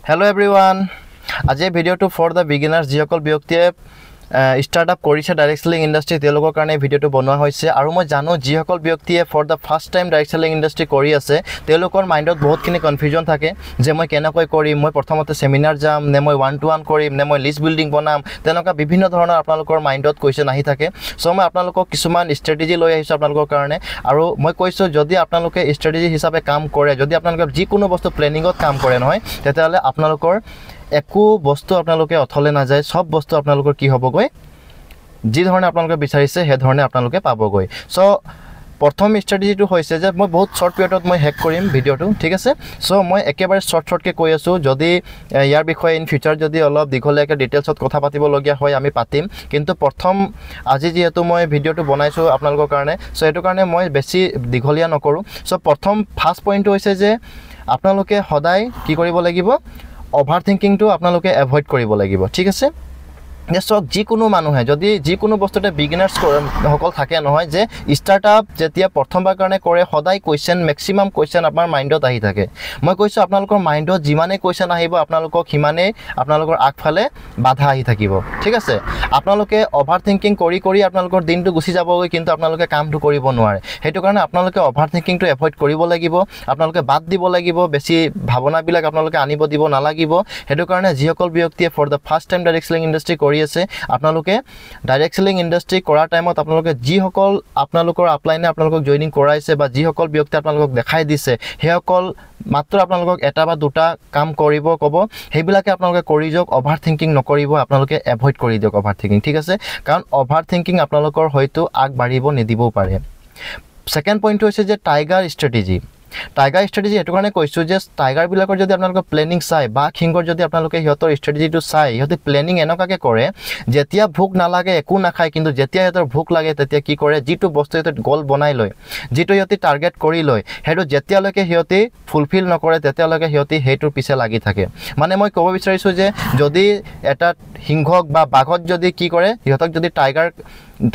Hello everyone. আজি video to for the beginners যিসকল ব্যক্তিয়ে startup কৰিছে ডাইৰেক্ট সেলিং ইন্ডাষ্ট্ৰি তেওঁলোকৰ কাৰণে ভিডিওটো বনোৱা হৈছে আৰু মই জানো যিসকল ব্যক্তিয়ে for the first time direct selling industry কৰি আছে তেওঁলোকৰ মাইন্ডত বহুতখিনি কনফিউজন থাকে যে মই কেনেকৈ কৰিম মই প্ৰথমতে সেমিনাৰ যাম নে মই 1 to 1 কৰিম নে মই লিষ্ট বিল্ডিং বনাম তেনেকুৱা বিভিন্ন ধৰণৰ আপোনালোকৰ মাইন্ডত কোৱেশ্চন আহি থাকে সো মই আপোনালোকক কিছুমান ষ্ট্ৰেটেজি লৈ আহিছো আপোনালোকৰ কাৰণে আৰু মই কৈছো যদি আপোনালোকে ষ্ট্ৰেটেজি হিচাপে কাম কৰে যদি আপোনালোকে যিকোনো বস্তু প্লেনিংত কাম কৰে নহয় তেতিয়ালে আপোনালোকৰ একো বস্তু আপোনালোকে অথলে না যায় সব বস্তু আপোনালোকৰ কি হ'বগৈ যি ধৰণে আপোনালোকে বিচাৰিছে হে ধৰণে আপোনালোকে পাবগৈ সো প্ৰথম ষ্ট্ৰেটেজিটো হৈছে যে মই বহুত শৰ্ট পিৰিয়ডত মই হেক কৰিম ভিডিওটো ঠিক আছে সো মই একেবাৰে শৰ্টকে কৈ আছো যদি ইয়াৰ বিষয়ে ইন ফিউচাৰ যদি অলপ দীঘলীয়াকৈ ডিটেইলছত কথা পাতিব লগিয়া হয় আমি পাতিম কিন্তু প্ৰথম আজি যেহেতু মই ভিডিওটো বনাইছো আপোনালোকৰ কাৰণে সো এটো কাৰণে মই বেছি দীঘলীয়া নকৰো সো প্ৰথম ফাৰ্স্ট পইণ্টটো হৈছে যে আপোনালোকে সদায় কি কৰিব লাগিব overthinking to আপোনালোকে এভয়েড কৰিব লাগিব ঠিক আছে নেসক যিকোনো মানুহে যদি যিকোনো বস্তুতে বিগিনাৰ্স সকল থাকে নহয় যে স্টাৰ্টআপ যেতিয়া প্ৰথমবাৰ কাৰণে কৰে সদায় কোৱেশ্চন ম্যাক্সিমাম কোৱেশ্চন আপোনাৰ মাইন্ডত আহি থাকে মই কৈছো আপোনালোকৰ মাইন্ডত যিমানে কোৱেশ্চন আহিব আপোনালোকক হিমানে আপোনালোকৰ আগফালে বাধা আহি থাকিব ঠিক আছে আপোনালোকে ওভাৰথিংকিং কৰি আপোনালোকৰ দিনটো গুছি যাবগৈ কিন্তু আপোনালোকে কামটো কৰিব নোৱাৰে হেতু কাৰণে আপোনালোকে ওভাৰথিংকিংটো এভয়েড কৰিব লাগিব আপোনালোকে বাদ দিব লাগিব বেছি ভাবনা বিলাক আপোনালোকে আনিব দিব নালাগিব হেতু কাৰণে যিসকল ব্যক্তিয়ে for the first time direct selling industry কৰি আছে আপোনালোকে ডাইৰেক্ট সেলিং ইন্ডাষ্ট্ৰি কৰা টাইমত আপোনালোকে যিসকল আপোনালোকৰ আপলাইনে আপোনালোকক জয়নিং কৰাইছে বা যিসকল ব্যক্তি আপোনালোকক দেখাই দিছে হেসকল মাত্ৰ আপোনালোকক এটা বা দুটা কাম কৰিব কব হেবিলাকে আপোনালোকে কৰি যোগ ওভাৰথিংকিং নকৰিব আপোনালোকে এভয়েড কৰি দিওক ওভাৰথিংকিং ঠিক আছে কাৰণ ওভাৰথিংকিং আপোনালোকৰ হয়তো আগবাঢ়িব নিদিবও পাৰে সেকেন্ড পইণ্ট হৈছে যে টাইগাৰ ষ্ট্ৰেটেজি টাইগাৰ ষ্ট্ৰেটেজি এটো কাৰণে কৈছো যে টাইগাৰ বিলাকৰ যদি আপোনালোকে প্লেনিং চাই বা কিংগৰ যদি আপোনালোকে হিয়তৰ ষ্ট্ৰেটেজিটো চাই হিয়তে প্লেনিং এনেকাকে কৰে যেতিয়া ভোক নালাগে একো নাখায় কিন্তু যেতিয়া হিয়তৰ ভোক লাগে তেতিয়া কি কৰে যিটো বস্তু হিয়তে গোল বনাই লয় যিটো হিয়তে টাৰ্গেট কৰি লয় হেটো যেতিয়ালৈকে হিয়তে ফুলফিল নকৰে তেতিয়ালৈকে হিয়তে হেটোৰ পিছে লাগি থাকে মানে মই ক'ব বিচাৰিছো যে যদি এটা সিংহক বা বাঘক যদি কি কৰে হিয়তক যদি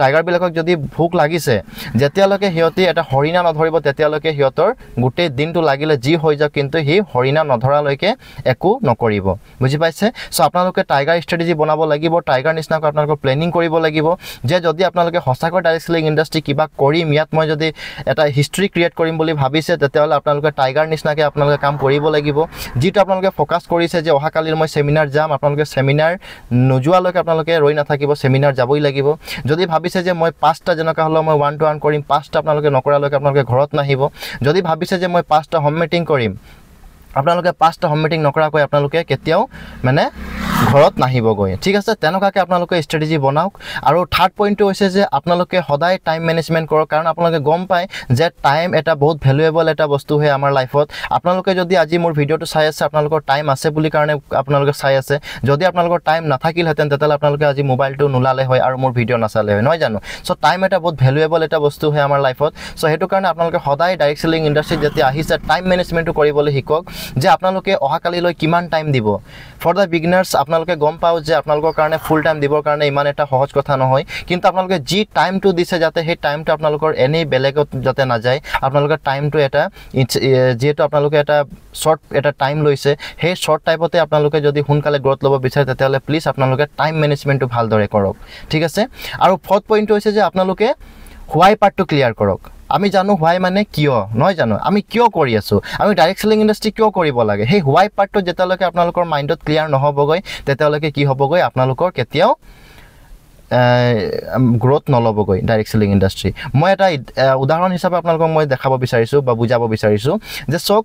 টাইগাৰ বিলাকক যদি ভোক লাগিছে যেতিয়ালৈকে হিয়তে এটা হৰিণা নধৰিব তেতিয়ালৈকে হিয়তৰ গুটে দিনটো লাগিলে জি হৈ যা কিন্তু হি হৰিণা নধৰালৈকে একো নকৰিব বুজি পাইছে সো আপোনালোকে টাইগাৰ ষ্ট্ৰেটেজি বনাব লাগিব টাইগাৰ নিচিনাকৈ আপোনালোকৰ প্লেনিং কৰিব লাগিব যে যদি আপোনালোকে হসাকৈ ডাইৰেক্ট সেলিং ইন্ডাষ্ট্ৰি কিবা কৰিম ইয়াত মই যদি এটা হিষ্ট্ৰি ক্ৰিয়েট কৰিম বুলি ভাবিছে তেতিয়ালে আপোনালোকে টাইগাৰ নিচিনাকৈ আপোনালোকে কাম কৰিব লাগিব যেটো আপোনালোকে ফোকাস কৰিছে যে অহাকালিৰ মই সেমিনাৰ যাম আপোনালোকে সেমিনাৰ নজুৱালৈকে আপোনালোকে ৰৈ নাথাকিব সেমিনাৰ যাবই লাগিব যদি ভাবিছে যে মই 5টা জনকা হলো মই 1 to 1 কৰিম 5টা আপোনালোকে নকৰালৈকে আপোনালোকে ঘৰত নাহিব যদি ভাবিছে যে মই 5টা হোম মিটিং কৰিম আপোনালোকে 5টা হোম মিটিং নকৰাকৈ আপোনালোকে কেতিয়াও মানে ঘৰত নাহিব গৈ ঠিক আছে তেনেকাকে আপোনালোকে ষ্ট্ৰেটেজি বনাওক আৰু থাৰ্ড পইণ্টটো হৈছে যে আপোনালোকে সদায় টাইম মেনেজমেন্ট কৰক কাৰণ আপোনালোকে গম পায় যে টাইম এটা বহুত ভ্যালুএবল এটা বস্তু হয় আমাৰ লাইফত আপোনালোকে যদি আজি মোৰ ভিডিওটো চাই আছে আপোনালোকৰ টাইম আছে বুলি কাৰণে আপোনালোকে চাই আছে যদি আপোনালোকৰ টাইম নাথাকিল হেতেন তেতিয়ালে আপোনালোকে আজি মোবাইলটো নুলালে হয় আৰু মোৰ ভিডিও নাচালে হয় নহয় জানো সো টাইম এটা বহুত ভ্যালুএবল এটা বস্তু হয় আমাৰ লাইফত সো হেতু কাৰণে আপোনালোকে সদায় ডাইৰেক্ট সেলিং ইন্ডাষ্ট্ৰি যেতিয়া আহিছে টাইম মেনেজমেন্টটো কৰিবলৈ শিকক যে আপোনালোকে অহাকালিলৈ কিমান টাইম দিব ফৰ দা বিগিনাৰ্স আপোনালোকে গম পাও যে আপোনালোকৰ কাৰণে ফুল টাইম দিবৰ কাৰণে ইমান এটা সহজ কথা নহয় কিন্তু আপোনালোকে জি টাইমটো দিছে যাতে হে টাইমটো আপোনালোকৰ এনে বেলেগত যাতে না যায় আপোনালোকৰ টাইমটো এটা যেটো আপোনালোকে এটা শৰ্ট এটা টাইম লৈছে হে শৰ্ট টাইপতে আপোনালোকে যদি হুনকালে গ্ৰোথ লব বিচাৰে তেতিয়ালে প্লিজ আপোনালোকে টাইম মেনেজমেন্টটো ভালদৰে কৰক ঠিক আছে আৰু ফৰ্থ পইণ্টটো হৈছে যে আপোনালোকে হোৱাই পাৰ্টটো ক্লিয়াৰ কৰক আমি জানো হোৱাই মানে কিয় নহয় জানো আমি কিয় কৰি আছো আমি ডাইৰেক্ট সেলিং ইন্ডাষ্ট্ৰি কিয় কৰিব লাগে হে হোৱাই পাৰ্টটো যেতিয়ালৈকে আপোনালোকৰ মাইন্ডত ক্লিয়াৰ নহবগৈ তেতিয়ালৈকে কি হ'বগৈ আপোনালোকৰ কেতিয়াও গ্ৰোথ নলবগৈ ডাইৰেক্ট সেলিং ইন্ডাষ্ট্ৰি মই এটা উদাহৰণ হিচাপে আপোনালোকক মই দেখাব বিচাৰিছো বা বুজাব বিচাৰিছো যে চক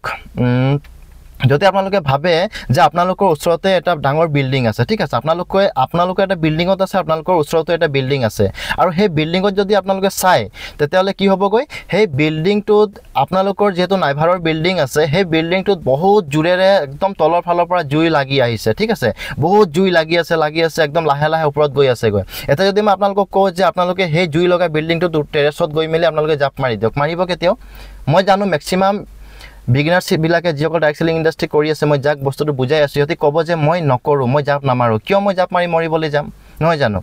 যদি আপোনালোকে ভাবে যে আপোনালোকৰ ওচৰতে এটা ডাঙৰ বিল্ডিং আছে ঠিক আছে আপোনালোকে এটা বিল্ডিংত আছে আপোনালোকৰ ওচৰতে এটা বিল্ডিং আছে আৰু সেই বিল্ডিংত যদি আপোনালোকে চাই তেতিয়ালে কি হ'বগৈ সেই বিল্ডিংটোত আপোনালোকৰ যেটো নাইভাৰৰ বিল্ডিং আছে সেই বিল্ডিংটোত বহুত জুৰেৰে একদম তলৰ ফালৰ পৰা জুই লাগি আহিছে ঠিক আছে বহুত জুই লাগি আছে একদম লাহে লাহে ওপৰত গৈ আছে গৈ এটা যদি মই আপোনালোকক কওঁ যে আপোনালোকে সেই জুই লগা বিল্ডিংটো টেৰেছত গৈ মেলি আপোনালোকে জাপ মাৰি দিয়ক মাৰিব কেতিয়াও মই জানো ম্যাক্সিমাম বিগিনাৰ্স বিলাকে যিসকল ডাইৰেক্ট সেলিং ইন্ডাষ্ট্ৰি কৰি আছে মই যাক বস্তুটো বুজাই আছো হিয়তি ক'ব যে মই নকৰো মই জাপ নামাৰো কিয় মই জাপ মাৰি মৰিবলৈ যাম নহয় জানো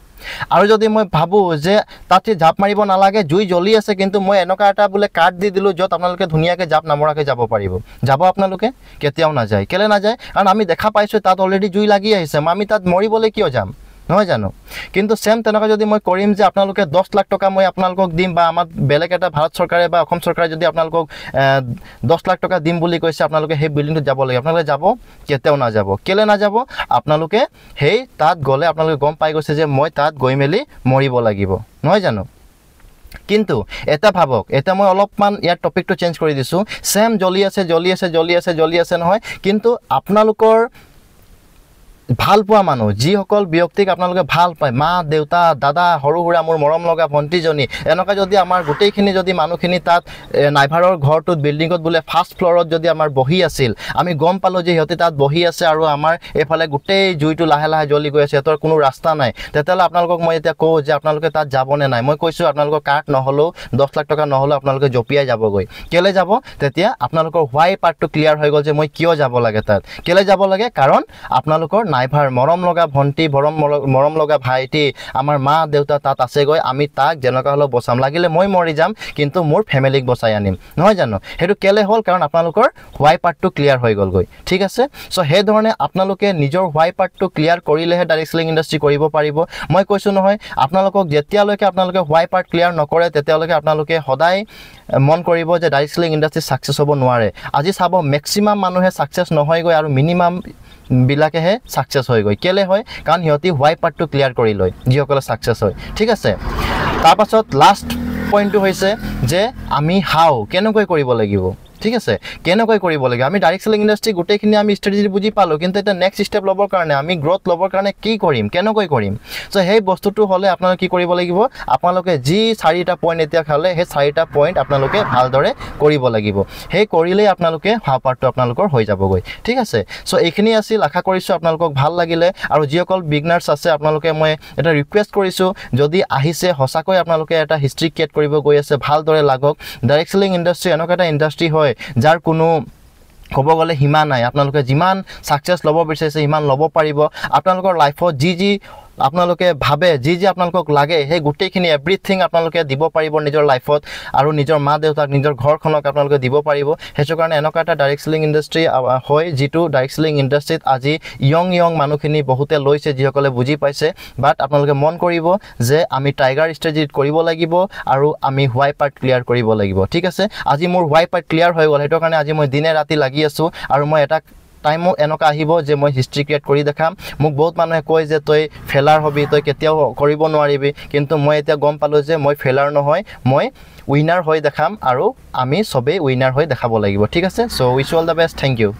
আৰু যদি মই ভাবো যে তাতে জাপ মাৰিব নালাগে জুই জ্বলি আছে কিন্তু মই এনেকা এটা বোলে কাট দি দিলো যত আপোনালোকে ধুনিয়াকে জাপ নামৰাকে যাব পাৰিব যাব আপোনালোকে কেতিয়াও না যায় কেলে না যায় কাৰণ আমি দেখা পাইছো তাত অলৰেডি জুই লাগি আহিছে আমি তাত মৰিবলৈ কিয় যাম নহয় জানো কিন্তু সেম তেনেকা যদি মই কৰিম যে আপোনালোকে 10 লাখ টকা মই আপোনালোকক দিম বা আমাৰ বেলেগ এটা ভাৰত চৰকাৰে বা অসম চৰকাৰে যদি আপোনালোকক 10 লাখ টকা দিম বুলি কৈছে আপোনালোকে সেই বিল্ডিংটো যাব লাগে আপোনালোকে যাব কেতিয়াও না যাব কেলে না যাব আপোনালোকে সেই তাত গলে আপোনালোকে গম পাই গৈছে যে মই তাত গৈ মেলি মৰিব লাগিব নহয় জানো কিন্তু এটা ভাবক এটা মই অলপমান ইয়াৰ টপিকটো চেঞ্জ কৰি দিছো সেম জ্বলি আছে নহয় কিন্তু আপোনালোকৰ ভাল পোৱা মানুহ যিসকল ব্যক্তিক আপোনালোকে ভাল পায় মা দেউতা দাদা সৰু হুৰা মোৰ মৰম লগা ভণ্টিজনী এনেকা যদি আমাৰ গোটেইখিনি যদি মানুহখিনি তাত নাইভাৰৰ ঘৰটোত বিল্ডিংত বোলে ফাৰ্ষ্ট ফ্লৰত যদি আমাৰ বহি আছিল আমি গম পালো যে সিহঁতে তাত বহি আছে আৰু আমাৰ এফালে গোটেই জুইটো লাহে লাহে জ্বলি গৈ আছে এতৰ কোনো ৰাস্তা নাই তেতিয়ালে আপোনালোকক মই এতিয়া কওঁ যে আপোনালোকে তাত যাবনে নাই মই কৈছো আপোনালোকৰ কাট নহলো 10 লাখ টকা নহলো আপোনালোকে জপিয়াই যাবগৈ কেলে যাব তেতিয়া আপোনালোকৰ হোৱাই পাৰ্টটো ক্লিয়াৰ হৈ গল যে মই কিয় যাব লাগে তাত কেলে যাব লাগে কাৰণ আপোনালোকৰ নাইভাৰ মৰম লগা ভণ্টি মৰম লগা ভাইটি আমাৰ মা দেউতা তাত আছে গৈ আমি তাক জনকা হলো বচাম লাগিলে মই মৰি যাম কিন্তু মোৰ ফ্যামিলিক বচাই আনিম নহয় জানো হেতু কেলে হল কাৰণ আপোনালোকৰ হোৱাই পাৰ্টটো ক্লিয়াৰ হৈ গল গৈ ঠিক আছে সো হে ধৰণে আপোনালোকে নিজৰ হোৱাই পাৰ্টটো ক্লিয়াৰ কৰিলেহে ডাইৰেক্ট সেলিং ইণ্ডাষ্ট্ৰি কৰিব পাৰিব মই কৈছো নহয় আপোনালোকক যেতিয়ালৈকে আপোনালোকে হোৱাই পাৰ্ট ক্লিয়াৰ নকৰে তেতিয়ালৈকে আপোনালোকে সদায় মন কৰিব যে ডাইৰেক্ট সেলিং ইণ্ডাষ্ট্ৰি সাকসেস হ'ব নোৱাৰে আজি চাব ম্যাক্সিমাম মানুহে সাকসেস নহয় গৈ আৰু মিনিমাম বিলাকেহে সাকসেস হৈ গৈ কেলে হয় কাৰণ হিয়তি হোৱাই পাৰ্টটো ক্লিয়াৰ কৰি লয় যিসকলে সাকসেস হয় ঠিক আছে তাৰ পাছত লাষ্ট পইণ্টটো হৈছে যে আমি হাও কেনেকৈ কৰিব লাগিব ঠিক আছে কেনেকৈ কৰিব লাগে আমি ডাইৰেক্ট সেলিং ইণ্ডাষ্ট্ৰি গোটেইখিনি আমি ষ্ট্ৰেটেজি বুজি পালো কিন্তু এটা নেক্সট স্টেপ লবৰ কাৰণে আমি গ্ৰোথ লবৰ কাৰণে কি কৰিম কেনেকৈ কৰিম সো সেই বস্তুটো হলে আপোনালোকে কি কৰিব লাগিব আপোনালোকে যি 4টা পইণ্ট এতিয়া খালে সেই 4টা পইণ্ট আপোনালোকে ভালদৰে কৰিব লাগিব সেই কৰিলে আপোনালোকে হাও পাৰ্টটো আপোনালোকৰ হৈ যাবগৈ ঠিক আছে সো এইখিনি আছিল আশা কৰিছো আপোনালোকক ভাল লাগিলে আৰু যিসকল বিগনাৰ্ছ আছে আপোনালোকে মই এটা ৰিকুৱেষ্ট কৰিছো যদি আহিছে হসাকৈ আপোনালোকে এটা হিষ্ট্ৰি ক্ৰিয়েট কৰিব গৈ আছে ভালদৰে লাগক ডাইৰেক্ট সেলিং ইণ্ডাষ্ট্ৰি এনেকা এটা ইণ্ডাষ্ট্ৰি হয় যাৰ কোনো কব গলে হিমা নাই আপোনালোকে যিমান সাকসেস লব বিচাৰিছে ইমান লব পাৰিব আপোনালোকৰ লাইফত যি আপোনালোকে ভাবে যি আপোনালোকক লাগে সেই গোটেইখিনি এভৰিথিং আপোনালোকে দিব পাৰিব নিজৰ লাইফত আৰু নিজৰ মা দেউতাক নিজৰ ঘৰখনক আপোনালোকে দিব পাৰিব হেচৰ কাৰণে এনেকা এটা ডাইৰেক্ট সেলিং ইণ্ডাষ্ট্ৰি হয় যিটো ডাইৰেক্ট সেলিং ইণ্ডাষ্ট্ৰিত আজি ইয়ং মানুহখিনি বহুতে লৈছে যিসকলে বুজি পাইছে বাট আপোনালোকে মন কৰিব যে আমি টাইগাৰ ষ্ট্ৰেটেজিত কৰিব লাগিব আৰু আমি হোৱাই পাৰ্ট ক্লিয়াৰ কৰিব লাগিব ঠিক আছে আজি মোৰ হোৱাই পাৰ্ট ক্লিয়াৰ হৈ গল হেতৰ কাৰণে আজি মই দিনে ৰাতি লাগি আছো আৰু মই এটা টাইমো এনেকা আহিব যে মই হিষ্ট্ৰি ক্ৰিয়েট কৰি দেখাম মোক বহুত মানুহে কয় যে তই ফেলাৰ হবি তই কেতিয়াও কৰিব নোৱাৰিবি কিন্তু মই এতিয়া গম পালো যে মই ফেলাৰ নহয় মই উইনাৰ হৈ দেখাম আৰু আমি সবে উইনাৰ হৈ দেখাব লাগিব ঠিক আছে so wish all the best thank U